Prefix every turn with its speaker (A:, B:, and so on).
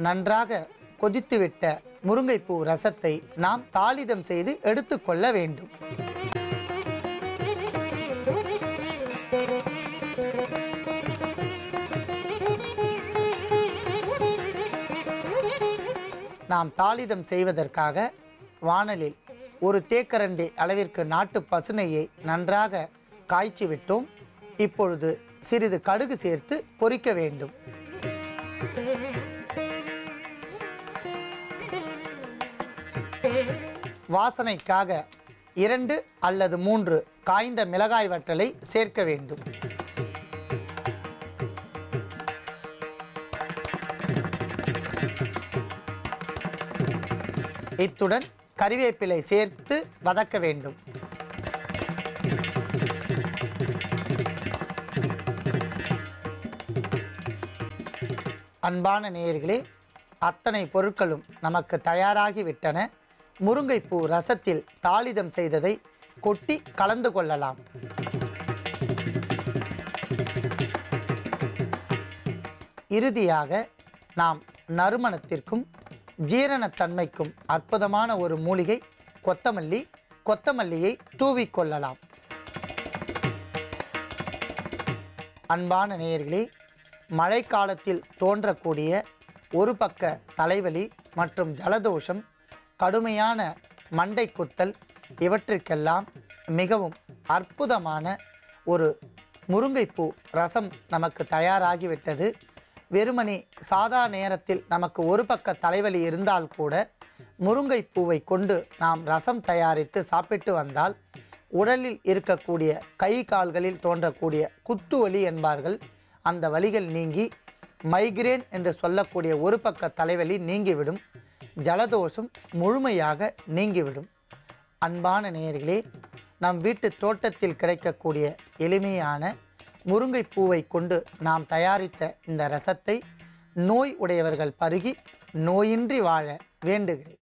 A: நன்றாக கொதித்துவிட்ட முருங்கைப்பூ ரசத்தை நாம் தாளிதம் செய்து எடுத்துக்கொள்ள வேண்டும். நாம் தாளிதம் செய்வதற்காக வாணலில் ஒரு தேக்கரண்டி அளவிற்கு நாட்டு பசுநெய்யை நன்றாக காய்ச்சி விட்டோம். இப்பொழுது சிறிது கடுகு சேர்த்து பொரிக்க வேண்டும். வாசனைக்காக 2 அல்லது 3 காய்ந்த மிளகாய் வற்றலை சேர்க்க வேண்டும். இத்துடன் கறிவேப்பிலை சேர்த்து வதக்க வேண்டும். அன்பான நேயர்களே, அத்தனை பொருட்களும் நமக்கு தயாராகிவிட்டன. முருங்கைப்பூ ரசத்தில் தாளிதம் செய்ததை கொட்டி கலந்து கொள்ளலாம். இறுதியாக நாம் நறுமணத்திற்கும் ஜீரணத்தன்மைக்கும் அற்புதமான ஒரு மூலிகை கொத்தமல்லியை தூவிக்கொள்ளலாம். அன்பான நேயர்களே, மழைக்காலத்தில் தோன்றக்கூடிய ஒரு பக்க தலைவலி மற்றும் ஜலதோஷம், கடுமையான மண்டை குத்தல், இவற்றிற்கெல்லாம் மிகவும் அற்புதமான ஒரு முருங்கைப்பூ ரசம் நமக்கு தயாராகிவிட்டது. வெறுமனே சாதா நேரத்தில் நமக்கு ஒரு பக்க தலைவலி இருந்தால் கூட முருங்கைப்பூவை கொண்டு நாம் ரசம் தயாரித்து சாப்பிட்டு வந்தால் உடலில் இருக்கக்கூடிய கை கால்களில் தோன்றக்கூடிய குத்துவலி என்பார்கள், அந்த வலிகள் நீங்கி மைக்ரேன் என்று சொல்லக்கூடிய ஒரு பக்க தலைவலி நீங்கிவிடும். ஜலதோஷம் முழுமையாக நீங்கிவிடும். அன்பான நேயர்களே, நம் வீட்டு தோட்டத்தில் கிடைக்கக்கூடிய எளிமையான முருங்கைப்பூவை கொண்டு நாம் தயாரித்த இந்த ரசத்தை நோய் உடையவர்கள் பருகி நோயின்றி வாழ வேண்டுகிறேன்.